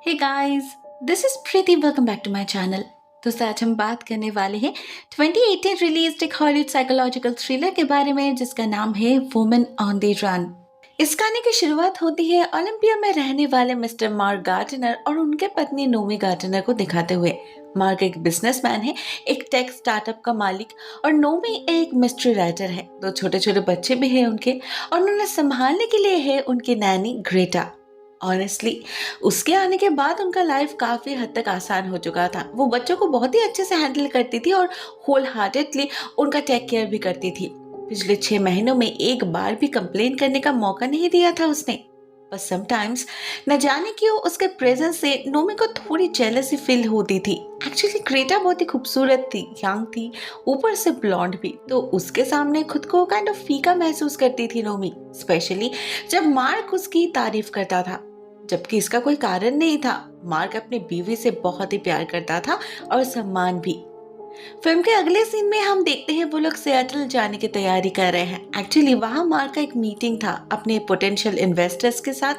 Hey guys, this is Preeti. Welcome back to my channel. दोस्तों, आज हम बात करने वाले हैं 2018 रिलीज्ड एक हॉलीवुड साइकोलॉजिकल थ्रिलर के बारे में जिसका नाम है वुमेन ऑन द रन। इस कहानी की शुरुआत होती है ओलंपिया में रहने वाले मिस्टर मार्क गार्डनर और उनके पत्नी नोमी गार्डनर को दिखाते हुए। मार्क एक बिजनेसमैन है, एक टेक स्टार्टअप का मालिक, और नोमी एक मिस्ट्री राइटर है। दो छोटे छोटे बच्चे भी हैं उनके, और उन्हें संभालने के लिए है उनकी नैनी ग्रेटा। ऑनेस्टली, उसके आने के बाद उनका लाइफ काफी हद तक आसान हो चुका था। वो बच्चों को बहुत ही अच्छे से हैंडल करती थी और होल हार्टेडली उनका टेक केयर भी करती थी। पिछले 6 महीनों में एक बार भी कंप्लेन करने का मौका नहीं दिया था उसने। बस समटाइम्स न जाने क्यों उसके प्रेजेंस से नोमी को थोड़ी जेलसी फील होती थी। एक्चुअली ग्रेटा बहुत ही खूबसूरत थी, यंग थी, ऊपर से ब्लॉन्ड भी, तो उसके सामने खुद को काइंड ऑफ फीका महसूस करती थी नोमी, स्पेशली जब मार्क उसकी तारीफ करता था, जबकि इसका कोई कारण नहीं था। मार्क अपनी बीवी से बहुत ही प्यार करता था और सम्मान भी। फिल्म के अगले सीन में हम देखते हैं वो लोग सियाटल जाने की तैयारी कर रहे हैं। एक्चुअली वहां मार्क का एक मीटिंग था अपने पोटेंशियल इन्वेस्टर्स के साथ,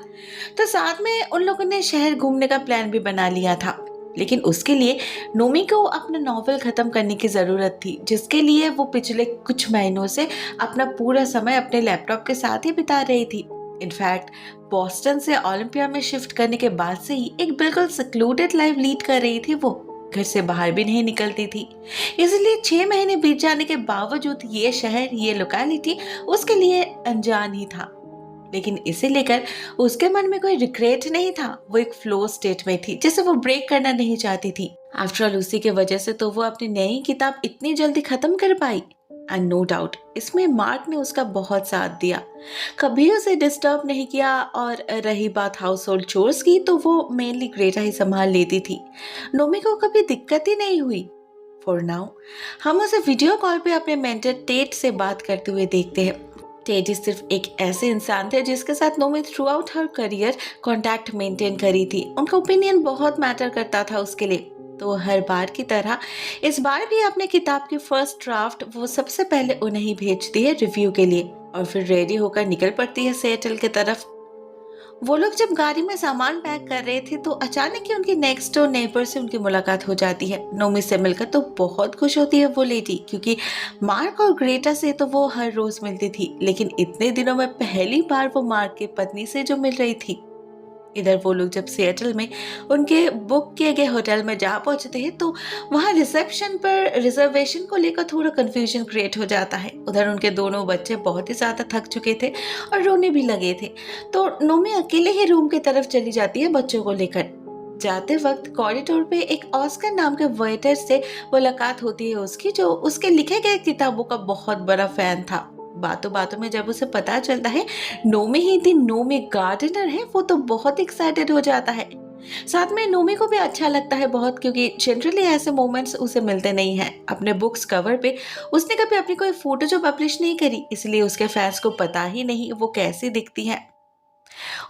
तो साथ में उन लोगों ने शहर घूमने का प्लान भी बना लिया था। लेकिन उसके लिए नोमी को अपना नॉवेल खत्म करने की जरूरत थी, जिसके लिए वो पिछले कुछ महीनों से अपना पूरा समय अपने लैपटॉप के साथ ही बिता रही थी। इनफैक्ट बॉस्टन से ओलंपिया में शिफ्ट करने के बाद से ही एक बिल्कुल सिक्लूडेड लाइफ लीड कर रही थी। वो घर से बाहर भी नहीं निकलती थी। इसलिए 6 महीने बीत जाने के बावजूद ये शहर, ये लोकेलिटी उसके लिए अनजान ही था। लेकिन इसे लेकर उसके मन में कोई रिग्रेट नहीं था। वो एक फ्लो स्टेट में थी जिसे वो ब्रेक करना नहीं चाहती थी। आफ्टर ऑल उसी की वजह से तो वो अपनी नई किताब इतनी जल्दी खत्म कर पाई। एंड नो डाउट इसमें मार्क ने उसका बहुत साथ दिया, कभी उसे डिस्टर्ब नहीं किया। और रही बात हाउस होल्ड चोर्स की, तो वो मेनली ग्रेटा ही संभाल लेती थी। नोमी को कभी दिक्कत ही नहीं हुई। फॉर नाउ हम उसे वीडियो कॉल पे अपने मेंटर टेट से बात करते हुए देखते हैं। टेट सिर्फ एक ऐसे इंसान थे जिसके साथ Naomi throughout her career contact maintain करी थी। उनका ओपिनियन बहुत मैटर करता था उसके लिए। तो हर बार की तरह इस बार भी अपने किताब की फर्स्ट ड्राफ्ट वो सबसे पहले उन्हें ही भेजती है रिव्यू के लिए, और फिर रेडी होकर निकल पड़ती है सिएटल की तरफ। वो लोग जब गाड़ी में सामान पैक कर रहे थे तो अचानक ही उनकी नेक्स्ट डोर नेबर से उनकी मुलाकात हो जाती है। नोमी से मिलकर तो बहुत खुश होती है वो लेडी, क्योंकि मार्क और ग्रेटा से तो वो हर रोज मिलती थी, लेकिन इतने दिनों में पहली बार वो मार्क की पत्नी से जो मिल रही थी। इधर वो लोग जब सिएटल में उनके बुक किए गए होटल में जा पहुंचते हैं तो वहां रिसेप्शन पर रिजर्वेशन को लेकर थोड़ा कंफ्यूजन क्रिएट हो जाता है। उधर उनके दोनों बच्चे बहुत ही ज्यादा थक चुके थे और रोने भी लगे थे, तो नोमी अकेले ही रूम की तरफ चली जाती है बच्चों को लेकर। जाते वक्त कॉरिडोर पे एक ऑस्कर नाम के वेटर से मुलाकात होती है उसकी, जो उसके लिखे गए किताबों का बहुत बड़ा फैन था। बातों बातों में जब उसे पता चलता है नोमी ही थी, नोमी गार्डनर है, वो तो बहुत एक्साइटेड हो जाता है। साथ में नोमी को भी अच्छा लगता है बहुत, क्योंकि जनरली ऐसे मोमेंट्स उसे मिलते नहीं हैं। अपने बुक्स कवर पे उसने कभी अपनी कोई फोटो जो पब्लिश नहीं करी, इसलिए उसके फैंस को पता ही नहीं वो कैसी दिखती है।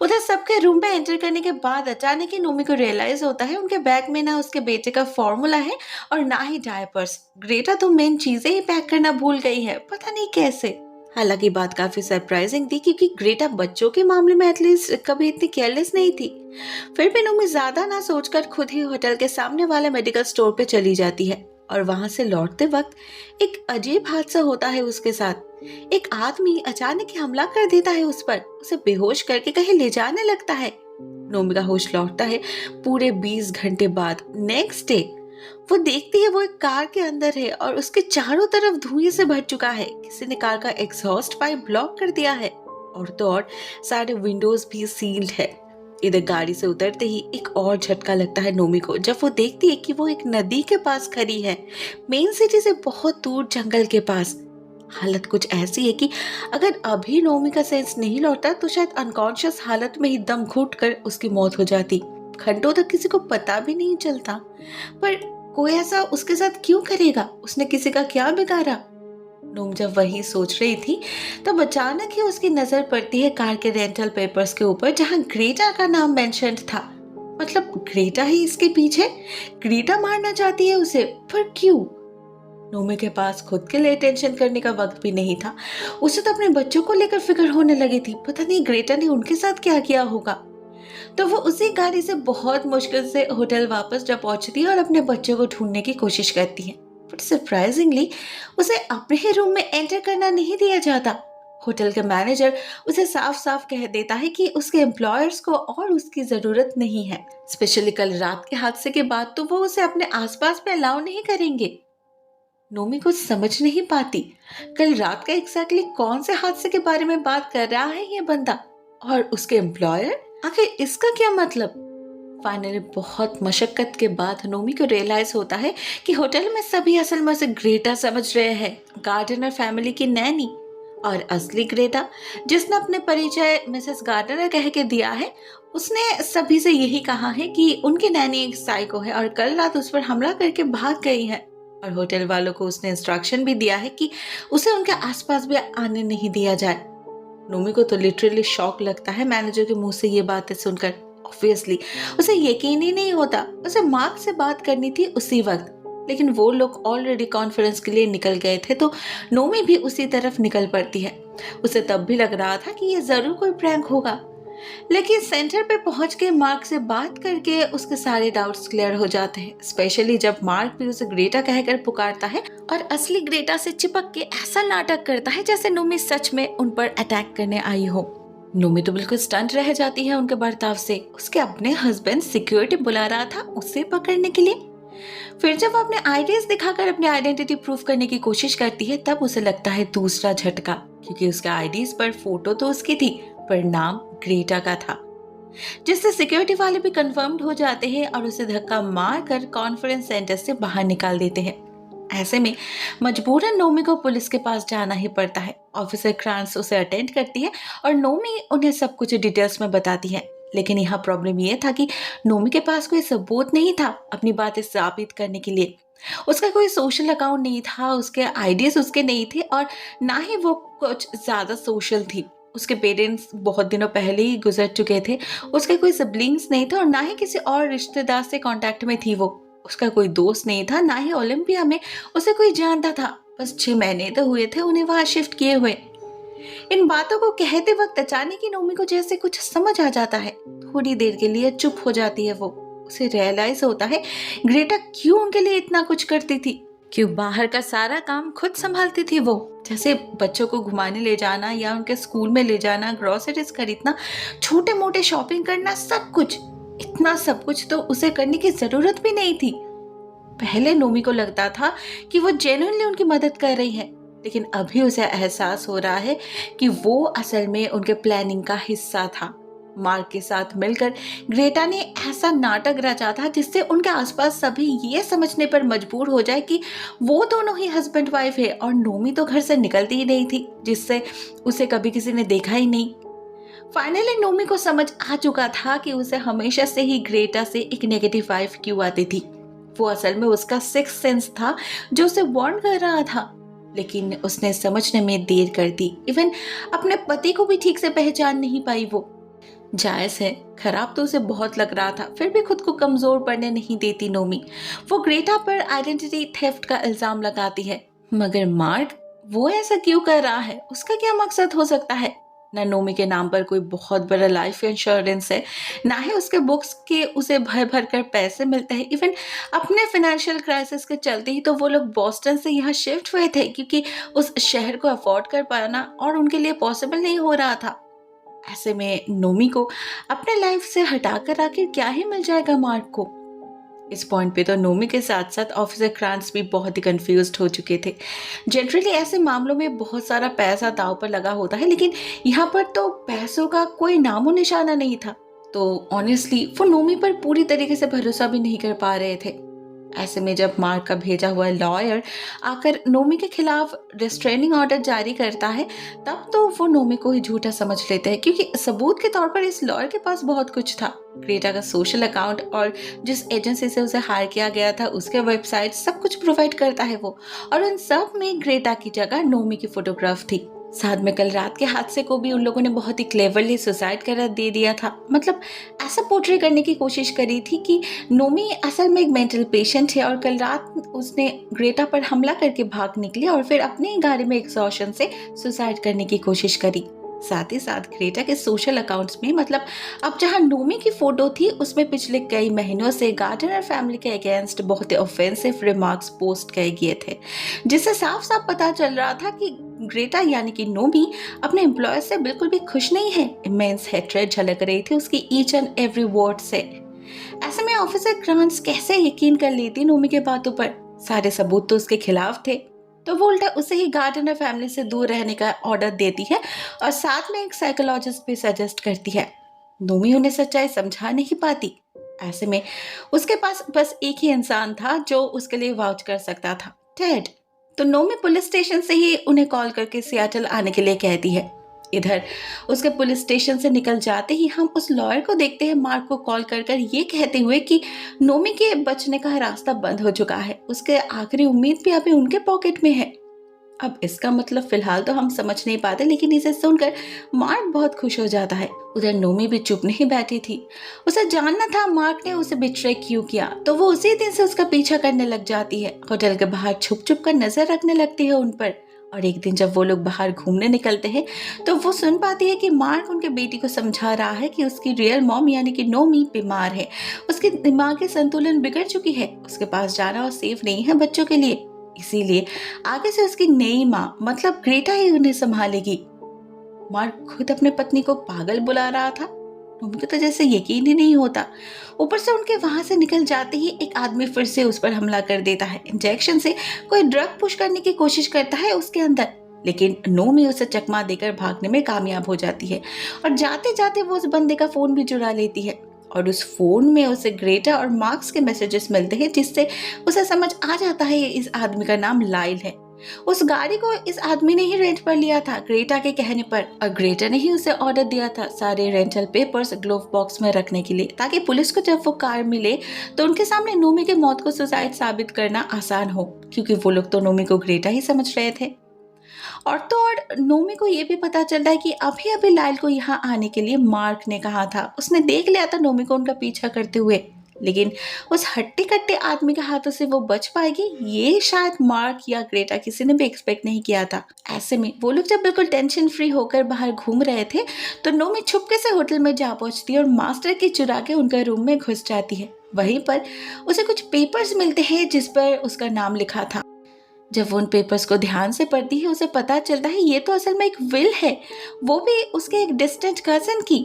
उधर सबके रूम में एंटर करने के बाद अचानक ही नोमी को रियलाइज होता है उनके बैग में ना उसके बेटे का फॉर्मूला है और ना ही डायपर्स। ग्रेटा तो मेन चीजें ही पैक करना भूल गई है, पता नहीं कैसे। हालांकि बात काफी सरप्राइजिंग थी, क्योंकि ग्रेटा बच्चों के मामले में एटलीस्ट कभी इतनी केयरलेस नहीं थी। फिर भी नोमी ज्यादा ना सोचकर खुद ही होटल के सामने वाले मेडिकल स्टोर पे चली जाती है, और वहां से लौटते वक्त एक अजीब हादसा होता है उसके साथ। एक आदमी अचानक ही हमला कर देता है उस पर, उसे बेहोश करके कहीं ले जाने लगता है। नोमी का होश लौटता है पूरे 20 घंटे बाद। नेक्स्ट डे वो देखती है वो एक कार के अंदर है और उसके चारों तरफ धुएं से भर चुका है। किसी ने कार का एग्जॉस्ट पाइप ब्लॉक कर दिया है, और तो और सारे विंडोज भी सील्ड है। इधर गाड़ी से उतरते ही एक और झटका लगता है नोमी को, जब वो देखती है कि वो एक नदी के पास खड़ी है, मेन सिटी से बहुत दूर जंगल के पास। हालत कुछ ऐसी है कि अगर अभी नोमी का सेंस नहीं लौटता तो शायद अनकॉन्शियस हालत में ही दम घुट कर उसकी मौत हो जाती। घंटों तक किसी को पता भी नहीं चलता, पर कोई ऐसा उसके साथ क्यों करेगा? उसने किसी का क्या बिगाड़ा? नोम जब वही सोच रही थी तब अचानक ही उसकी नजर पड़ती है कार के रेंटल पेपर्स के ऊपर, जहां ग्रेटा का नाम मेंशन्ड था। मतलब ग्रेटा ही इसके पीछे? ग्रेटा मारना चाहती है उसे, पर क्यों? नोमी के पास खुद के लिए टेंशन करने का वक्त भी नहीं था। उसे तो अपने बच्चों को लेकर फिक्र होने लगी थी, पता नहीं ग्रेटा ने उनके साथ क्या किया होगा। तो वो उसी गाड़ी से बहुत मुश्किल से होटल वापस जब पहुंचती है और अपने बच्चों को ढूंढने की कोशिश करती है। बट सरप्राइजिंगली उसे अपने ही रूम में एंटर करना नहीं दिया जाता। होटल के मैनेजर उसे साफ साफ कह देता है कि उसके एम्प्लॉयर्स को और उसकी जरूरत नहीं है। स्पेशली कल रात के हादसे के बाद तो वो उसे अपने आसपास में अलाउ नहीं करेंगे। नोमी कुछ समझ नहीं पाती, कल रात का एग्जैक्टली कौन से हादसे के बारे में बात कर रहा है ये बंदा, और उसके एम्प्लॉयर, आखिर इसका क्या मतलब। फाइनली बहुत मशक्कत के बाद नोमी को रियलाइज होता है कि होटल में सभी असल में उसे ग्रेटा समझ रहे हैं, गार्डनर फैमिली की नैनी। और असली ग्रेटा, जिसने अपने परिचय मिसेस गार्डनर कह के दिया है, उसने सभी से यही कहा है कि उनकी नैनी एक साइको है और कल रात उस पर हमला करके भाग गई है। और होटल वालों को उसने इंस्ट्रक्शन भी दिया है कि उसे उनके आसपास भी आने नहीं दिया जाए। नोमी को तो लिटरली शॉक लगता है मैनेजर के मुंह से ये बातें सुनकर। ऑब्वियसली उसे यकीन ही नहीं होता। उसे मार्क से बात करनी थी उसी वक्त, लेकिन वो लोग ऑलरेडी कॉन्फ्रेंस के लिए निकल गए थे, तो नोमी भी उसी तरफ निकल पड़ती है। उसे तब भी लग रहा था कि ये जरूर कोई प्रैंक होगा, लेकिन सेंटर पे पहुंच के मार्क से बात करके उसके सारे डाउट्स क्लियर हो जाते हैं। स्पेशली जब मार्क भी उसे ग्रेटा कहकर पुकारता है और असली ग्रेटा से चिपक के ऐसा नाटक करता है जैसे नोमी सच में उन पर अटैक करने आई हो। नोमी तो बिल्कुल स्टंट रह जाती है उनके बर्ताव से। उसके अपने हस्बैंड सिक्योरिटी बुला रहा था उसे पकड़ने के लिए। फिर जब वो अपने आईडीज दिखाकर अपनी आइडेंटिटी प्रूफ करने की कोशिश करती है, तब उसे लगता है दूसरा झटका, क्योंकि उसके आईडीज पर फोटो तो उसकी थी पर नाम ग्रेटा का था, जिससे सिक्योरिटी वाले भी कंफर्म्ड हो जाते हैं और उसे धक्का मारकर कॉन्फ्रेंस सेंटर से बाहर निकाल देते हैं। ऐसे में मजबूरन नोमी को पुलिस के पास जाना ही पड़ता है। ऑफिसर क्रांस उसे अटेंड करती है और नोमी उन्हें सब कुछ डिटेल्स में बताती है। लेकिन यहाँ प्रॉब्लम ये था कि नोमी के पास कोई सबूत नहीं था अपनी बातें साबित करने के लिए। उसका कोई सोशल अकाउंट नहीं था, उसके आईडीज उसके नहीं थे और ना ही वो कुछ ज्यादा सोशल थी। उसके पेरेंट्स बहुत दिनों पहले ही गुजर चुके थे। उसके कोई सिबलिंग्स नहीं थे और ना ही किसी और रिश्तेदार से कांटेक्ट में थी वो। उसका कोई दोस्त नहीं था, ना ही ओलंपिया में उसे कोई जानता था। बस 6 महीने तो हुए थे उन्हें वहां शिफ्ट किए हुए। इन बातों को कहते वक्त अचानक ही नोमी को जैसे कुछ समझ आ जाता है। थोड़ी देर के लिए चुप हो जाती है वो। उसे रियलाइज होता है ग्रेटा क्यों उनके लिए इतना कुछ करती थी, क्यों बाहर का सारा काम खुद संभालती थी वो, जैसे बच्चों को घुमाने ले जाना या उनके स्कूल में ले जाना, ग्रोसरीज खरीदना, छोटे मोटे शॉपिंग करना, सब कुछ। इतना सब कुछ तो उसे करने की जरूरत भी नहीं थी। पहले नोमी को लगता था कि वो जेन्युइनली उनकी मदद कर रही है, लेकिन अभी उसे एहसास हो रहा है कि वो असल में उनके प्लानिंग का हिस्सा था। मार्क के साथ मिलकर ग्रेटा ने ऐसा नाटक रचा था जिससे उनके आसपास सभी ये समझने पर मजबूर हो जाए कि वो दोनों ही हस्बैंड वाइफ है। और नोमी तो घर से निकलती ही नहीं थी, जिससे उसे कभी किसी ने देखा ही नहीं। फाइनली नोमी को समझ आ चुका था कि उसे हमेशा से ही ग्रेटा से एक नेगेटिव वाइब क्यों आती थी। वो असल में उसका सिक्स्थ सेंस था जो उसे वार्न कर रहा था, लेकिन उसने समझने में देर कर दी। इवन अपने पति को भी ठीक से पहचान नहीं पाई वो। जायज है, खराब तो उसे बहुत लग रहा था, फिर भी खुद को कमजोर पड़ने नहीं देती नोमी। वो ग्रेटा पर आइडेंटिटी थेफ्ट का इल्जाम लगाती है, मगर मार्क वो ऐसा क्यों कर रहा है, उसका क्या मकसद हो सकता है। ना नोमी के नाम पर कोई बहुत बड़ा लाइफ इंश्योरेंस है, ना ही उसके बुक्स के उसे भर भर कर पैसे मिलते हैं। इवन अपने फाइनेंशियल क्राइसिस के चलते ही तो वो लोग बोस्टन से यहाँ शिफ्ट हुए थे, क्योंकि उस शहर को अफोर्ड कर पाना और उनके लिए पॉसिबल नहीं हो रहा था। ऐसे में नोमी को अपने लाइफ से हटाकर आखिर क्या ही मिल जाएगा मार्क को। इस पॉइंट पे तो नोमी के साथ साथ ऑफिसर क्रांस भी बहुत ही कंफ्यूज्ड हो चुके थे। जनरली ऐसे मामलों में बहुत सारा पैसा दांव पर लगा होता है, लेकिन यहाँ पर तो पैसों का कोई नामो निशाना नहीं था। तो ऑनेस्टली वो नोमी पर पूरी तरीके से भरोसा भी नहीं कर पा रहे थे। ऐसे में जब मार्क का भेजा हुआ लॉयर आकर नोमी के खिलाफ रिस्ट्रेनिंग ऑर्डर जारी करता है, तब तो वो नोमी को ही झूठा समझ लेते हैं, क्योंकि सबूत के तौर पर इस लॉयर के पास बहुत कुछ था। ग्रेटा का सोशल अकाउंट और जिस एजेंसी से उसे हायर किया गया था उसके वेबसाइट, सब कुछ प्रोवाइड करता है वो। और उन सब में ग्रेटा की जगह नोमी की फोटोग्राफ थी। साथ में कल रात के हादसे को भी उन लोगों ने बहुत ही क्लेवरली सुसाइड कर दे दिया था। मतलब ऐसा पोर्ट्रे करने की कोशिश करी थी कि नोमी असल में एक मेंटल पेशेंट है और कल रात उसने ग्रेटा पर हमला करके भाग निकली और फिर अपनी गाड़ी में एग्जॉशन से सुसाइड करने की कोशिश करी। साथ ही साथ ग्रेटा के सोशल अकाउंट्स में, मतलब अब जहां नोमी की फोटो थी उसमें पिछले कई महीनों से गार्डनर फैमिली के अगेंस्ट बहुत ही ऑफेंसिव रिमार्क्स पोस्ट किए गए थे, जिससे साफ साफ पता चल रहा था कि ग्रेटा यानी कि नोमी अपने एम्प्लॉयर से बिल्कुल भी खुश नहीं है। इमेंस हेट्रेड झलक रही थी उसकी ईच एंड एवरी वर्ड से। ऐसे में ऑफिसर क्रांस कैसे यकीन कर लेती नोमी के बातों पर? सारे सबूत तो उसके खिलाफ थे। तो वो उल्टा उसे ही गार्डनर फैमिली से दूर रहने का ऑर्डर देती है और साथ में एक साइकोलॉजिस्ट भी सजेस्ट करती है। नोमी उन्हें सच्चाई समझा नहीं पाती। ऐसे में उसके पास बस एक ही इंसान था जो उसके लिए वाउच कर सकता था, टेड। तो नोमी पुलिस स्टेशन से ही उन्हें कॉल करके सियाटल आने के लिए कहती है। इधर उसके पुलिस स्टेशन से निकल जाते ही हम उस लॉयर को देखते हैं मार्क को कॉल कर कर ये कहते हुए कि नोमी के बचने का रास्ता बंद हो चुका है, उसके आखिरी उम्मीद भी अभी उनके पॉकेट में है। अब इसका मतलब फिलहाल तो हम समझ नहीं पाते, लेकिन इसे सुनकर मार्क बहुत खुश हो जाता है। उधर नोमी भी चुप नहीं बैठी थी। उसे जानना था मार्क ने उसे बिट्रे क्यों किया, तो वो उसी दिन से उसका पीछा करने लग जाती है। होटल के बाहर छुप छुप कर नजर रखने लगती है उन पर। और एक दिन जब वो लोग बाहर घूमने निकलते हैं तो वो सुन पाती है कि मार्क उनके बेटी को समझा रहा है कि उसकी रियल मॉम यानी कि नोमी बीमार है, उसकी दिमागी संतुलन बिगड़ चुकी है, उसके पास जाना और सेफ नहीं है बच्चों के लिए, इसीलिए आगे से उसकी नई माँ मतलब ग्रेटा ही उन्हें संभालेगी। मार्क खुद अपने पत्नी को पागल बुला रहा था। नोमी को तो जैसे यकीन ही नहीं होता। ऊपर से उनके वहां से निकल जाते ही एक आदमी फिर से उस पर हमला कर देता है। इंजेक्शन से कोई ड्रग पुश करने की कोशिश करता है उसके अंदर, लेकिन नोमी उसे चकमा देकर भागने में कामयाब हो जाती है और जाते जाते वो उस बंदे का फोन भी चुरा लेती है। और उस फोन में उसे ग्रेटा और मार्क्स के मैसेजेस मिलते हैं, जिससे उसे समझ आ जाता है इस आदमी का नाम लाइल है। उस गाड़ी को इस आदमी ने ही रेंट पर लिया था ग्रेटा के कहने पर, और ग्रेटा ने ही उसे ऑर्डर दिया था सारे रेंटल पेपर्स ग्लोव बॉक्स में रखने के लिए, ताकि पुलिस को जब वो कार मिले तो उनके सामने नोमी के मौत को सुसाइड साबित करना आसान हो, क्योंकि वो लोग तो नोमी को ग्रेटा ही समझ रहे थे। और तो और नोमी को ये भी पता चलता है कि अभी अभी लाइल को यहाँ आने के लिए मार्क ने कहा था। उसने देख लिया था नोमी को उनका पीछा करते हुए, लेकिन उस हट्टे कट्टे आदमी के हाथों से वो बच पाएगी ये शायद मार्क या ग्रेटा किसी ने भी एक्सपेक्ट नहीं किया था। ऐसे में वो लोग जब बिल्कुल टेंशन फ्री होकर बाहर घूम रहे थे तो नोमी छुपके से होटल में जा पहुंचती है और मास्टर की चुरा के उनके रूम में घुस जाती है। वहीं पर उसे कुछ पेपर्स मिलते हैं जिस पर उसका नाम लिखा था। जब वो उन पेपर्स को ध्यान से पढ़ती है उसे पता चलता है ये तो असल में एक विल है, वो भी उसके एक डिस्टेंट कजन की।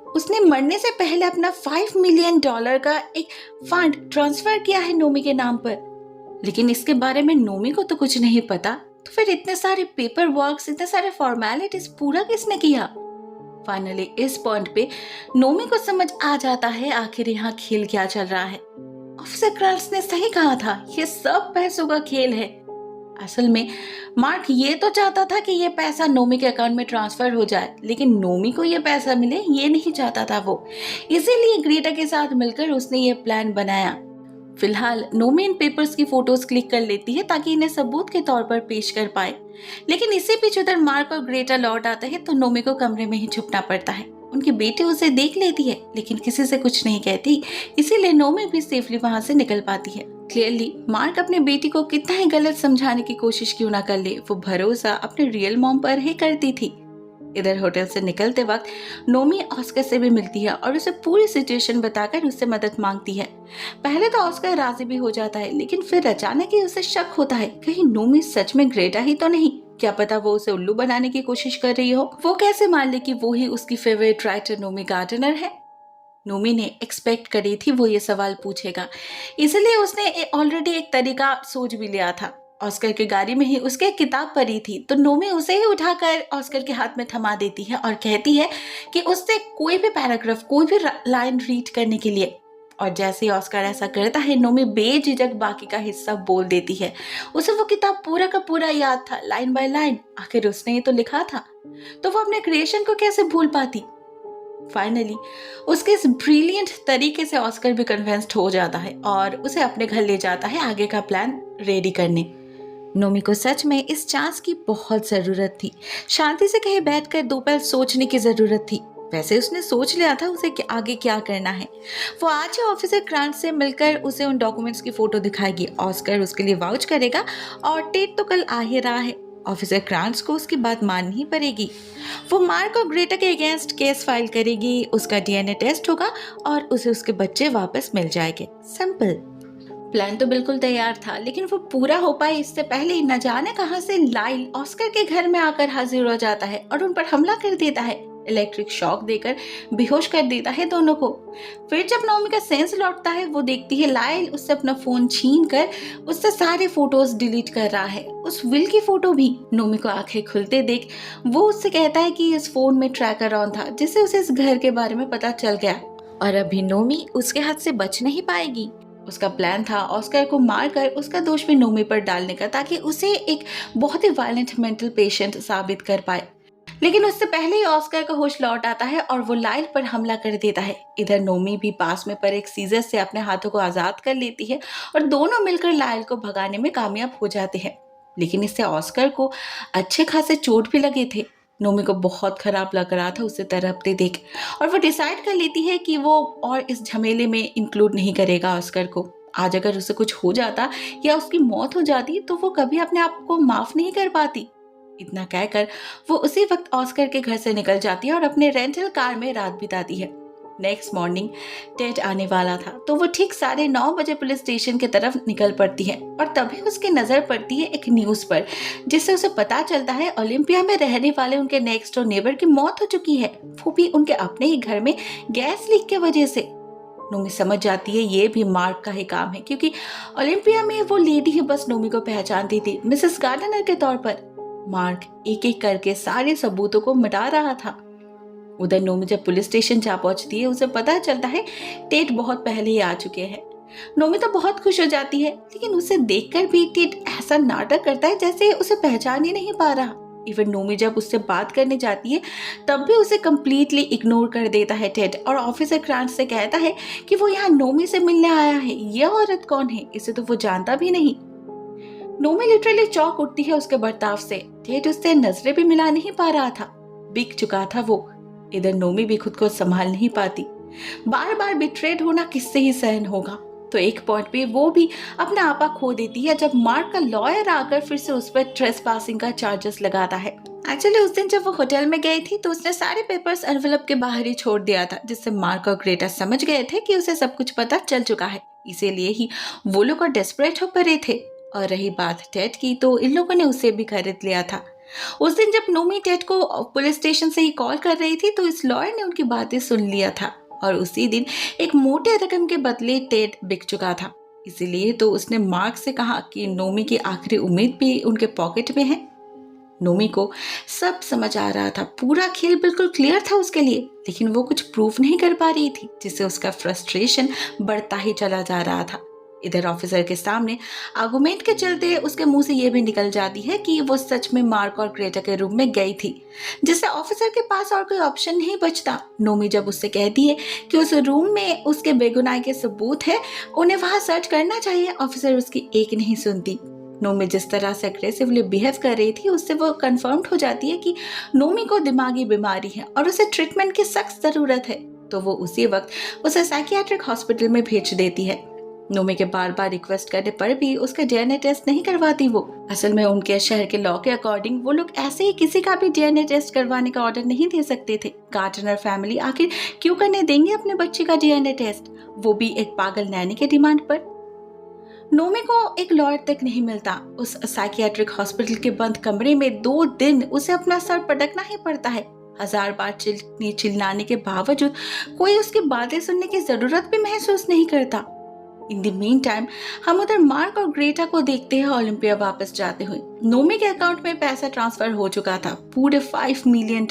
उसने मरने से पहले अपना $5 मिलियन का एक फंड ट्रांसफर किया है नोमी के नाम पर, लेकिन इसके बारे में नोमी को तो कुछ नहीं पता। तो फिर इतने सारे पेपर वर्क्स, इतने सारे फॉर्मेलिटीज पूरा किसने किया? फाइनली इस पॉइंट पे नोमी को समझ आ जाता है आखिर यहाँ खेल क्या चल रहा है। ऑफिसर क्राल्स ने सही कहा था, ये सब पैसों का खेल है। असल में मार्क ये तो चाहता था कि ये पैसा नोमी के अकाउंट में ट्रांसफर हो जाए, लेकिन नोमी को ये पैसा मिले ये नहीं चाहता था वो। इसीलिए ग्रेटा के साथ मिलकर उसने ये प्लान बनाया। फिलहाल नोमी इन पेपर्स की फोटोज क्लिक कर लेती है ताकि इन्हें सबूत के तौर पर पेश कर पाए, लेकिन इसी बीच उधर मार्क और ग्रेटा लौट आते हैं तो नोमी को कमरे में ही छुपना पड़ता है। उनकी बेटी उसे देख लेती है लेकिन किसी से कुछ नहीं कहती, इसीलिए नोमी भी सेफली वहां से निकल पाती है। क्लियरली मार्क अपने बेटी को कितना ही गलत समझाने की कोशिश क्यों ना कर ले, वो भरोसा अपने रियल मॉम पर ही करती थी। इधर होटल से निकलते वक्त नोमी ऑस्कर से भी मिलती है और उसे पूरी सिचुएशन बताकर उससे मदद मांगती है। पहले तो ऑस्कर राजी भी हो जाता है, लेकिन फिर अचानक ही उसे शक होता है कहीं नोमी सच में ग्रेटा ही तो नहीं। क्या पता वो उसे उल्लू बनाने की कोशिश कर रही हो। वो कैसे मान ले कि वो ही उसकी फेवरेट राइटर नोमी गार्डनर है? नोमी ने एक्सपेक्ट करी थी वो ये सवाल पूछेगा, इसलिए उसने ऑलरेडी एक तरीका सोच भी लिया था। ऑस्कर की गाड़ी में ही उसके एक किताब पढ़ी थी, तो नोमी उसे ही उठाकर ऑस्कर के हाथ में थमा देती है और कहती है कि उससे कोई भी पैराग्राफ, कोई भी लाइन रीड करने के लिए। और जैसे ही ऑस्कर ऐसा करता है नोमी बेझिझक बाकी का हिस्सा बोल देती है। उसे वो किताब पूरा का पूरा याद था, लाइन बाय लाइन। आखिर उसने ही तो लिखा था, तो वो अपने क्रिएशन को कैसे भूल पाती। फाइनली उसके इस ब्रिलियंट तरीके से ऑस्कर भी कन्विंस्ड हो जाता है और उसे अपने घर ले जाता है आगे का प्लान रेडी करने। नोमी को सच में इस चांस की बहुत जरूरत थी। शांति से कहीं बैठकर दो पल सोचने की जरूरत थी। वैसे उसने सोच लिया था उसे आगे क्या करना है। वो आज ही ऑफिसर क्रांट से मिलकर उसे उन डॉक्यूमेंट्स की फोटो दिखाएगी। ऑस्कर उसके लिए वाउच करेगा और टेट तो कल आ ही रहा है। ऑफिसर क्रांच को उसकी बात माननी ही पड़ेगी। वो मार्क और ग्रेटा के अगेंस्ट केस फाइल करेगी, उसका डीएनए टेस्ट होगा और उसे उसके बच्चे वापस मिल जाएंगे। सिंपल। प्लान तो बिल्कुल तैयार था, लेकिन वो पूरा हो पाए इससे पहले ही न जाने कहां से लाइल ऑस्कर के घर में आकर हाजिर हो जाता है और उन पर हमला कर देता है। इलेक्ट्रिक शॉक देकर बेहोश कर देता है दोनों को। फिर जब नोमी का सेंस लौटता है, वो देखती है लाइल उससे अपना फोन छीन कर उससे सारे फोटोज डिलीट कर रहा है, उस विल की फोटो भी। नोमी को आंखें खुलते देख वो उससे कहता है कि इस फोन में ट्रैकर ऑन था, जिससे उसे इस घर के बारे में पता चल गया और अभी नोमी उसके हाथ से बच नहीं पाएगी। उसका प्लान था ऑस्कर को मारकर उसका दोष भी नोमी पर डालने का, ताकि उसे एक बहुत ही वायलेंट मेंटल पेशेंट साबित कर पाए। लेकिन उससे पहले ही ऑस्कर का होश लौट आता है और वो लाइल पर हमला कर देता है। इधर नोमी भी पास में पर एक सीजर से अपने हाथों को आजाद कर लेती है और दोनों मिलकर लाइल को भगाने में कामयाब हो जाते हैं। लेकिन इससे ऑस्कर को अच्छे खासे चोट भी लगे थे। नोमी को बहुत खराब लग रहा था उसे तड़पते देख, और वो डिसाइड कर लेती है कि वो और इस झमेले में इंक्लूड नहीं करेगा ऑस्कर को। आज अगर उसे कुछ हो जाता या उसकी मौत हो जाती तो वो कभी अपने आप को माफ नहीं कर पाती। इतना कहकर वो उसी वक्त ऑस्कर के घर से निकल जाती है और अपने रेंटल कार में रात बिताती है। नेक्स्ट मॉर्निंग टेड आने वाला था, तो वो ठीक 9:30 बजे पुलिस स्टेशन की तरफ निकल पड़ती है और तभी उसकी नजर पड़ती है एक न्यूज पर, जिससे उसे पता चलता है ओलंपिया में रहने वाले उनके नेक्स्ट डोर नेबर की मौत हो चुकी है, वो भी उनके अपने ही घर में गैस लीक की वजह से। नोमी समझ जाती है ये भी मार्क का ही काम है, क्योंकि ओलंपिया में वो लेडी ही बस नोमी को पहचानती थी मिसेस गार्डनर के तौर पर। मार्क एक एक करके सारे सबूतों को मिटा रहा था। उधर नोमी जब पुलिस स्टेशन जा पहुंचती है, उसे पता चलता है टेड बहुत पहले ही आ चुके हैं। नोमी तो बहुत खुश हो जाती है, लेकिन उसे देखकर भी टेड ऐसा नाटक करता है जैसे उसे पहचान ही नहीं पा रहा। इवन नोमी जब उससे बात करने जाती है तब भी उसे कंप्लीटली इग्नोर कर देता है टेड, और ऑफिसर क्रांच से कहता है कि वो यहाँ नोमी से मिलने आया है, यह औरत कौन है, इसे तो वो जानता भी नहीं। नोमी लिटरली चौंक उठती है उसके बर्ताव से। टेड उससे नजरें भी मिला नहीं पा रहा था, बिक चुका था वो। इधर नोमी भी खुद को संभाल नहीं पाती, बार बार बिट्रेड होना किससे ही सहन होगा। तो एक पॉइंट पे वो भी अपना आपा खो देती है जब मार्क का लॉयर आकर फिर से उस पर ट्रेसपासिंग का चार्जेस लगाता है। एक्चुअली उस दिन जब वो होटल में गई थी तो उसने सारे पेपर्स एनवेलप के बाहर ही छोड़ दिया था, जिससे मार्क और ग्रेटा समझ गए थे कि उसे सब कुछ पता चल चुका है। इसीलिए ही वो लोग डेस्परेट हो पड़े थे। और रही बात टेड की, तो इन लोगों ने उसे भी खरीद लिया था। उस दिन जब नोमी टेड को पुलिस स्टेशन से ही कॉल कर रही थी तो इस लॉयर ने उनकी बातें सुन लिया था, और उसी दिन एक मोटे रकम के बदले टेड बिक चुका था। इसीलिए तो उसने मार्क से कहा कि नोमी की आखिरी उम्मीद भी उनके पॉकेट में है। नोमी को सब समझ आ रहा था, पूरा खेल बिल्कुल क्लियर था उसके लिए, लेकिन वो कुछ प्रूफ नहीं कर पा रही थी, जिससे उसका फ्रस्ट्रेशन बढ़ता ही चला जा रहा था। इधर ऑफिसर के सामने आर्गुमेंट के चलते उसके मुंह से ये भी निकल जाती है कि वो सच में मार्क और ग्रेटा के रूम में गई थी, जिससे ऑफिसर के पास और कोई ऑप्शन नहीं बचता। नोमी जब उससे कहती है कि उस रूम में उसके बेगुनाही के सबूत है, उन्हें वहां सर्च करना चाहिए, ऑफिसर उसकी एक नहीं सुनती। नोमी जिस तरह से अग्रेसिवली बिहेव कर रही थी उससे वो कंफर्म हो जाती है कि नोमी को दिमागी बीमारी है और उसे ट्रीटमेंट की सख्त जरूरत है। तो वो उसी वक्त उसे साइकियाट्रिक हॉस्पिटल में भेज देती है। नोमी के बार बार रिक्वेस्ट करने पर भी उसका डीएनए टेस्ट नहीं करवाती वो। असल में उनके शहर के लॉ के अकॉर्डिंग वो लोग ऐसे ही किसी का भी डीएनए टेस्ट करवाने का ऑर्डर नहीं दे सकते थे। गार्डनर फैमिली आखिर क्यों करने देंगे अपने बच्चे का डीएनए टेस्ट, वो भी एक पागल नैनी के डिमांड पर। नोमी को एक लॉयर तक नहीं मिलता। उस साइकियाट्रिक हॉस्पिटल के बंद कमरे में 2 दिन उसे अपना सर पटकना ही पड़ता है। 1000 बार चिल्लाने के बावजूद कोई उसकी बातें सुनने की जरूरत भी महसूस नहीं करता। इन द मीन टाइम हम उधर मार्क और ग्रेटा को देखते हैं ओलंपिया वापस जाते हुए। नोमी के अकाउंट में पैसा ट्रांसफर हो चुका था, पूरे $5 मिलियन।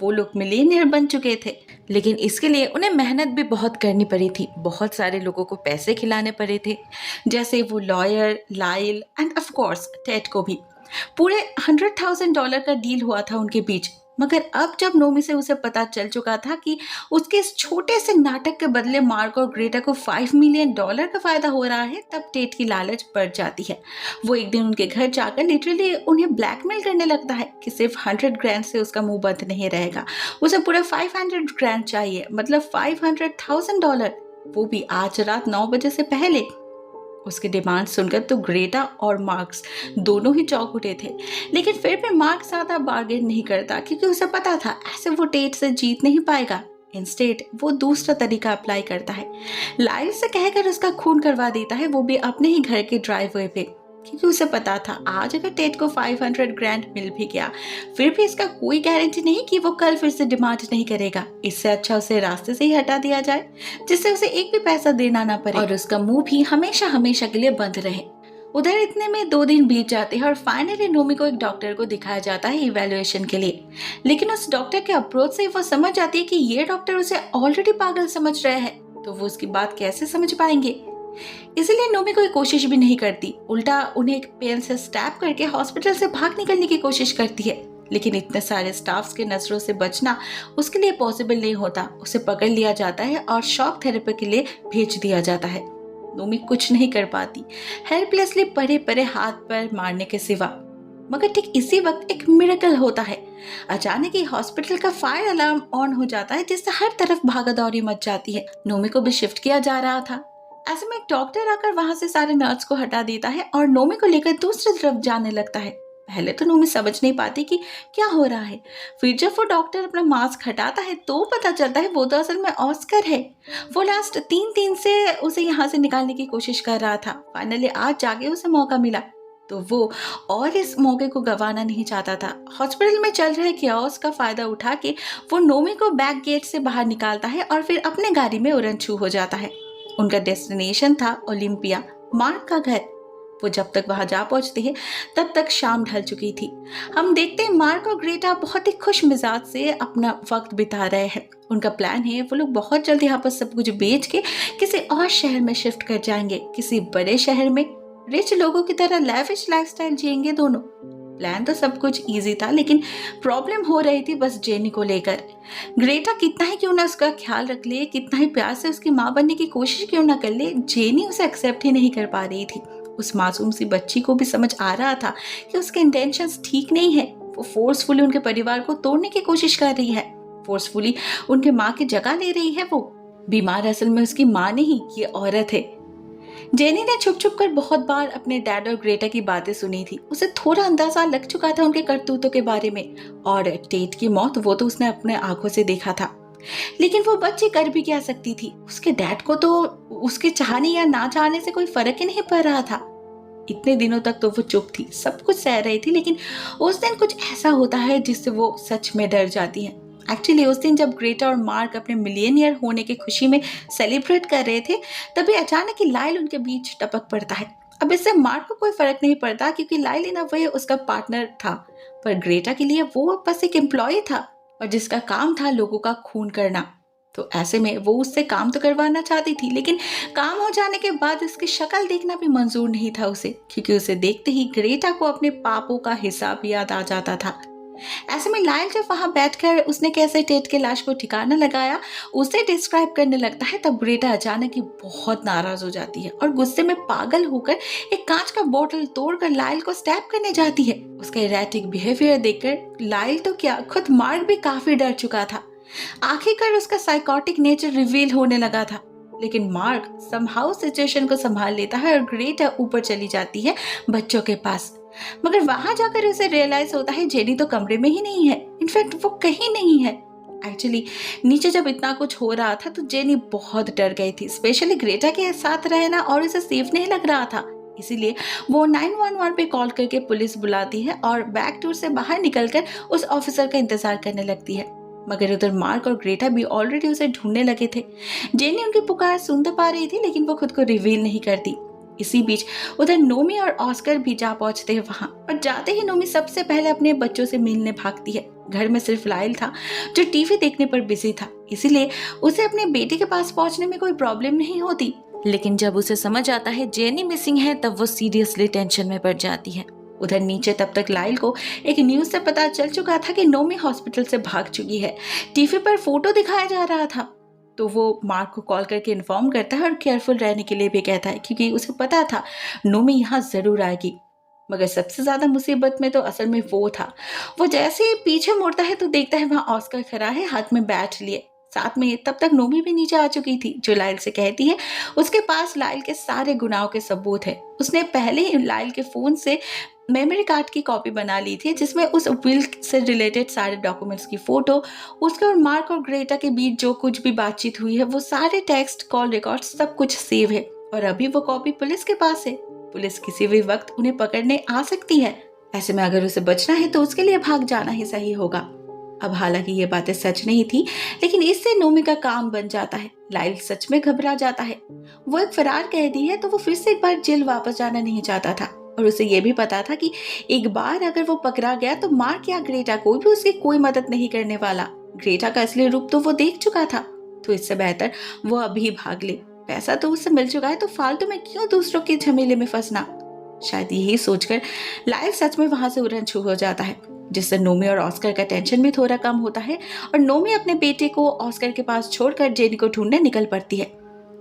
वो लोग मिलियनियर बन चुके थे, लेकिन इसके लिए उन्हें मेहनत भी बहुत करनी पड़ी थी। बहुत सारे लोगों को पैसे खिलाने पड़े थे, जैसे वो लॉयर, लाइल एंड ऑफ कोर्स टेड को भी। पूरे $100,000 का डील हुआ था उनके बीच। मगर अब जब नोमी से उसे पता चल चुका था कि उसके इस छोटे से नाटक के बदले मार्क और ग्रेटा को $5 मिलियन का फायदा हो रहा है, तब टेड की लालच बढ़ जाती है। वो एक दिन उनके घर जाकर लिटरली उन्हें ब्लैकमेल करने लगता है कि सिर्फ 100 ग्रैंड से उसका मुंह बंद नहीं रहेगा, उसे पूरा 500 ग्रैंड चाहिए, मतलब $500,000, वो भी आज रात 9 बजे से पहले। उसके डिमांड सुनकर तो ग्रेटा और मार्क्स दोनों ही चौंक उठे थे, लेकिन फिर भी मार्क्स ज़्यादा बार्गेन नहीं करता क्योंकि उसे पता था ऐसे वो टेट से जीत नहीं पाएगा। इंस्टेड वो दूसरा तरीका अप्लाई करता है, लाइल से कहकर उसका खून करवा देता है, वो भी अपने ही घर के ड्राइववे पे, क्योंकि उसे पता था आज अगर टेट को 500 ग्रैंड मिल भी गया फिर भी इसका कोई गारंटी नहीं कि वो कल फिर से डिमांड नहीं करेगा। इससे अच्छा उसे रास्ते से ही हटा दिया जाए जिससे उसे एक भी पैसा देना ना पड़े और उसका मुंह भी हमेशा हमेशा के लिए बंद रहे। उधर इतने में 2 दिन बीत जाते हैं और फाइनली नोमी को एक डॉक्टर को दिखाया जाता है इवैल्यूएशन के लिए, लेकिन उस डॉक्टर के अप्रोच से वो समझ जाती है कि ये डॉक्टर उसे ऑलरेडी पागल समझ रहे हैं, तो वो उसकी बात कैसे समझ पाएंगे। इसलिए नोमी कोई कोशिश भी नहीं करती, उल्टा उन्हें एक पेन से स्टैब करके हॉस्पिटल से भाग निकलने की कोशिश करती है, लेकिन इतने सारे स्टाफ्स के नजरों से बचना उसके लिए पॉसिबल नहीं होता। उसे पकड़ लिया जाता है और शॉक थेरेपी के लिए भेज दिया जाता है। नोमी कुछ नहीं कर पाती, हेल्पलेसली परे परे हाथ पर मारने के सिवा। मगर ठीक इसी वक्त एक मिरेकल होता है। अचानक ही हॉस्पिटल का फायर अलार्म ऑन हो जाता है जिससे हर तरफ भागदौड़ी मच जाती है। नोमी को भी शिफ्ट किया जा रहा था। ऐसे में एक डॉक्टर आकर वहां से सारे नर्स को हटा देता है और नोमी को लेकर दूसरी तरफ जाने लगता है। पहले तो नोमी समझ नहीं पाती कि क्या हो रहा है, फिर जब वो डॉक्टर अपना मास्क हटाता है तो पता चलता है वो तो असल में ऑस्कर है। वो लास्ट 3 दिन से उसे यहाँ से निकालने की कोशिश कर रहा था, फाइनली आज जाके उसे मौका मिला, तो वो और इस मौके को गंवाना नहीं चाहता था। हॉस्पिटल में चल रहे कियोस्क का फायदा उठा के वो नोमी को बैक गेट से बाहर निकालता है और फिर अपने गाड़ी में उड़न छू हो जाता है। उनका डेस्टिनेशन था ओलंपिया, मार्क का घर। वो जब तक वहां जा पहुंचते हैं तब तक शाम ढल चुकी थी। हम देखते हैं मार्क और ग्रेटा बहुत ही खुश मिजाज से अपना वक्त बिता रहे हैं। उनका प्लान है वो लोग बहुत जल्द यहाँ पर सब कुछ बेच के किसी और शहर में शिफ्ट कर जाएंगे, किसी बड़े शहर में रिच लोगों की तरह लैविश लाइफस्टाइल जिएंगे दोनों। प्लान तो सब कुछ इजी था, लेकिन प्रॉब्लम हो रही थी बस जेनी को लेकर। ग्रेटा कितना ही क्यों ना उसका ख्याल रख ले, कितना ही प्यार से उसकी माँ बनने की कोशिश क्यों ना कर ले, जेनी उसे एक्सेप्ट ही नहीं कर पा रही थी। उस मासूम सी बच्ची को भी समझ आ रहा था कि उसके इंटेंशंस ठीक नहीं है। वो फोर्सफुली उनके परिवार को तोड़ने की कोशिश कर रही है, फोर्सफुली उनके माँ की जगह ले रही है। वो बीमार असल में उसकी माँ नहीं, ये औरत है। जेनी ने छुप छुप कर बहुत बार अपने डैड और ग्रेटा की बातें सुनी थी। उसे थोड़ा अंदाजा लग चुका था उनके करतूतों के बारे में, और टेट की मौत वो तो उसने अपने आंखों से देखा था। लेकिन वो बच्ची कर भी क्या सकती थी, उसके डैड को तो उसके चाहने या ना चाहने से कोई फर्क ही नहीं पड़ रहा था। इतने दिनों तक तो वो चुप थी, सब कुछ सह रही थी, लेकिन उस दिन कुछ ऐसा होता है जिससे वो सच में डर जाती है। एक्चुअली उस दिन जब ग्रेटा और मार्क अपने मिलियनियर होने की खुशी में सेलिब्रेट कर रहे थे, तभी अचानक ही लाइल उनके बीच टपक पड़ता है। अब इससे मार्क को कोई फर्क नहीं पड़ता क्योंकि लाइल इन अ वे उसका पार्टनर था, पर ग्रेटा के लिए वो बस एक एम्प्लॉय था और जिसका काम था लोगों का खून करना। तो ऐसे में वो उससे काम तो करवाना चाहती थी, लेकिन काम हो जाने के बाद उसकी शक्ल देखना भी मंजूर नहीं था उसे, क्योंकि उसे देखते ही ग्रेटा को अपने पापों का हिसाब याद आ जाता था। ऐसे में लाइल जब वहां बैठकर उसने कैसे टेट के लाश को ठिकाना लगाया उसे डिस्क्राइब करने लगता है, तब ग्रेटा अचानक ही बहुत नाराज हो जाती है और गुस्से में पागल होकर एक कांच का बोतल तोड़कर लाइल को स्टैब करने जाती है। उसका इरेटिक बिहेवियर देखकर लाइल तो क्या, खुद मार्क भी काफी डर चुका था। आखिरकार उसका साइकोटिक नेचर रिवील होने लगा था, लेकिन मार्क समहाउ सिचुएशन को संभाल लेता है और ग्रेटा ऊपर चली जाती है बच्चों के पास। मगर वहां जाकर उसे रियलाइज होता है जेनी तो कमरे में ही नहीं है, इनफैक्ट वो कहीं नहीं है। एक्चुअली नीचे जब इतना कुछ हो रहा था तो जेनी बहुत डर गई थी, स्पेशली ग्रेटा के साथ रहना और उसे सेफ नहीं लग रहा था। इसीलिए वो 911 पे कॉल करके पुलिस बुलाती है और बैक डोर से बाहर निकलकर उस ऑफिसर का इंतजार करने लगती है। मगर उधर मार्क और ग्रेटा भी ऑलरेडी उसे ढूंढने लगे थे। जेनी उनकी पुकार सुन तो पा रही थी, लेकिन वो खुद को रिवील नहीं करती। इसी बीच उधर नोमी और ऑस्कर भी जा पहुंचते हैं वहां, और जाते ही नोमी सबसे पहले अपने बच्चों से मिलने भागती है। घर में सिर्फ लाइल था जो टीवी देखने पर बिजी था, इसीलिए उसे अपने बेटे के पास पहुंचने में कोई प्रॉब्लम नहीं होती। लेकिन जब उसे समझ आता है जेनी मिसिंग है तब वो सीरियसली टेंशन में पड़ जाती है। उधर नीचे तब तक लाइल को एक न्यूज से पता चल चुका था कि नोमी हॉस्पिटल से भाग चुकी है। टीवी पर फोटो दिखाया जा रहा था, तो वो मार्क को कॉल करके इन्फॉर्म करता है और केयरफुल रहने के लिए भी कहता है, क्योंकि उसे पता था नोमी यहाँ जरूर आएगी। मगर सबसे ज्यादा मुसीबत में तो असल में वो था। वो जैसे ही पीछे मुड़ता है तो देखता है वहां ऑस्कर खड़ा है हाथ में बैट लिए। साथ में तब तक नोमी भी नीचे आ चुकी थी, जो लाइल से कहती है उसके पास लाइल के सारे गुनाहों के सबूत है। उसने पहले ही लाइल के फोन से मेमोरी कार्ड की कॉपी बना ली थी, जिसमें उस विल से रिलेटेड सारे डॉक्यूमेंट्स की फोटो, उसके और मार्क और ग्रेटा के बीच जो कुछ भी बातचीत हुई है वो सारे टेक्स्ट कॉल रिकॉर्ड सब कुछ सेव है। और अभी वो कॉपी पुलिस के पास है। पुलिस किसी भी वक्त उन्हें पकड़ने आ सकती है। ऐसे में अगर उसे बचना है तो उसके लिए भाग जाना ही सही होगा। अब हालांकि ये बातें सच नहीं थी, लेकिन इससे नोमी का काम बन जाता है। लाइल सच में घबरा जाता है। वो एक फरार कैदी है, तो वो फिर से एक बार जेल वापस जाना नहीं चाहता था और उसे ये भी पता था कि एक बार अगर वो पकड़ा गया तो मार्क या ग्रेटा को भी उसकी कोई मदद नहीं करने वाला। ग्रेटा का असली रूप तो वो देख चुका था, तो इससे बेहतर वो अभी भाग ले। पैसा तो उससे मिल चुका है, तो फालतू में क्यों दूसरों के झमेले में फंसना। शायद यही सोचकर लाइल सच में वहां से उड़न छू हो जाता है, जिससे नोमी और ऑस्कर का टेंशन भी थोड़ा कम होता है और नोमी अपने बेटे को ऑस्कर के पास छोड़कर जेनी को ढूंढने निकल पड़ती है।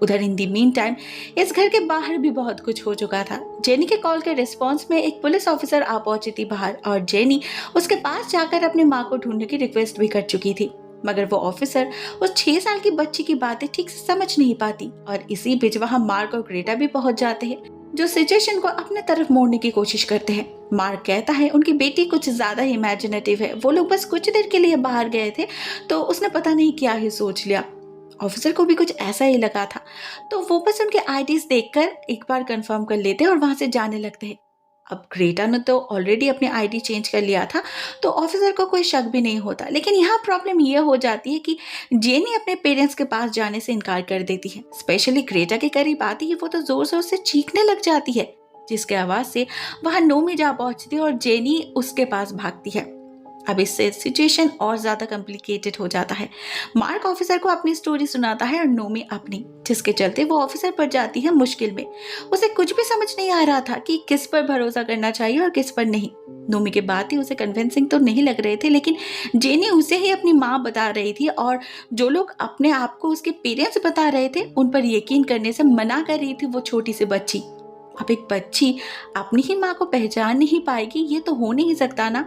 उधर इन दी मीन टाइम इस घर के बाहर भी बहुत कुछ हो चुका था। जेनी के कॉल के रिस्पॉन्स में एक पुलिस ऑफिसर आ पहुंची थी बाहर और जेनी उसके पास जाकर अपनी माँ को ढूंढने की रिक्वेस्ट भी कर चुकी थी, मगर वो ऑफिसर उस 6 साल की बच्ची की बातें ठीक से समझ नहीं पाती। और इसी बीच वहां मार्क और ग्रेटा भी पहुंच जाते हैं, जो सिचुएशन को अपने तरफ मोड़ने की कोशिश करते हैं। मार्क कहता है उनकी बेटी कुछ ज्यादा ही इमेजिनेटिव है, वो लोग बस कुछ देर के लिए बाहर गए थे तो उसने पता नहीं क्या ही सोच लिया। ऑफिसर को भी कुछ ऐसा ही लगा था, तो वो बस उनके आईडीज देखकर एक बार कंफर्म कर लेते हैं और वहां से जाने लगते हैं। अब ग्रेटा ने तो ऑलरेडी अपने आईडी चेंज कर लिया था, तो ऑफिसर को कोई शक भी नहीं होता। लेकिन यहाँ प्रॉब्लम ये हो जाती है कि जेनी अपने पेरेंट्स के पास जाने से इनकार कर देती है। स्पेशली ग्रेटा के करीब आती है वो तो जोर जोर से चीखने लग जाती है, जिसके आवाज से वहां नोमी जा पहुंचती है और जेनी उसके पास भागती है। अब इससे सिचुएशन और ज्यादा कॉम्प्लिकेटेड हो जाता है। मार्क ऑफिसर को अपनी स्टोरी सुनाता है और नोमी अपनी, जिसके चलते वो ऑफिसर पड़ जाती है मुश्किल में। उसे कुछ भी समझ नहीं आ रहा था कि किस पर भरोसा करना चाहिए और किस पर नहीं। नोमी के बात ही उसे कन्विंसिंग तो नहीं लग रहे थे, लेकिन जेनी उसे ही अपनी माँ बता रही थी और जो लोग अपने आप को उसके पेरेंट्स बता रहे थे उन पर यकीन करने से मना कर रही थी वो छोटी सी बच्ची। अब एक बच्ची अपनी ही माँ को पहचान नहीं पाएगी, ये तो हो नहीं सकता ना।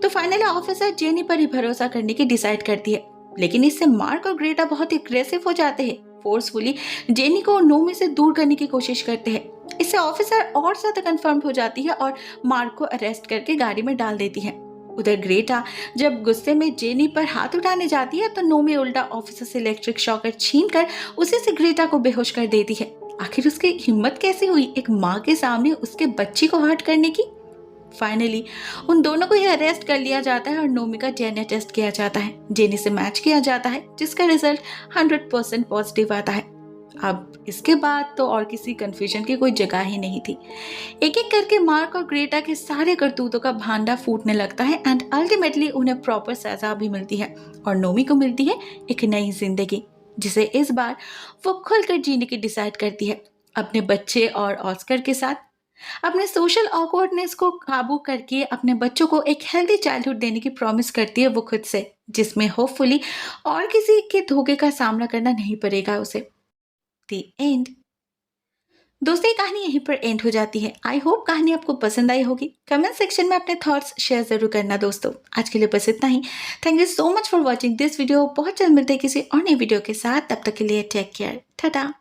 तो फाइनली ऑफिसर जेनी पर ही भरोसा करने की डिसाइड करती है, लेकिन इससे मार्क और ग्रेटा बहुत एग्रेसिव हो जाते हैं। फोर्सफुली जेनी को नोमी से दूर करने की कोशिश करते हैं। इससे ऑफिसर और ज्यादा कंफर्म हो जाती है और मार्क को अरेस्ट करके गाड़ी में डाल देती है। उधर ग्रेटा जब गुस्से में जेनी पर हाथ उठाने जाती है तो नोमी उल्टा ऑफिसर से इलेक्ट्रिक शॉकर छीनकर उसी से ग्रेटा को बेहोश कर देती है। आखिर उसकी हिम्मत कैसे हुई एक माँ के सामने उसके बच्ची को हर्ट करने की। फाइनली उन दोनों को ही अरेस्ट कर लिया जाता है और नोमी का डीएनए टेस्ट किया जाता है। जेनी से मैच किया जाता है, जिसका रिजल्ट 100% पॉजिटिव आता है। अब इसके बाद तो और किसी कंफ्यूजन की कोई जगह ही नहीं थी। एक एक करके मार्क और ग्रेटा के सारे करतूतों का भांडा फूटने लगता है एंड अल्टीमेटली उन्हें प्रॉपर सजा भी मिलती है और नोमी को मिलती है एक नई जिंदगी, जिसे इस बार वो खुलकर जीने की डिसाइड करती है अपने बच्चे और ऑस्कर के साथ। अपने सोशल ऑकवर्डनेस को काबू करके अपने बच्चों को एक हेल्दी चाइल्डहुड देने की प्रॉमिस करती है वो खुद से, जिसमें होपफुली और किसी के धोखे का सामना करना नहीं पड़ेगा उसे। The end. दोस्तों ये कहानी यहीं पर एंड हो जाती है। आई होप कहानी आपको पसंद आई होगी। कमेंट सेक्शन में अपने थॉट्स शेयर जरूर करना दोस्तों। आज के लिए बस इतना ही। Thank you so much for watching this video. बहुत जल्द मिलते हैं किसी और नई वीडियो के साथ। तब तक के लिए टेक केयर। टाटा।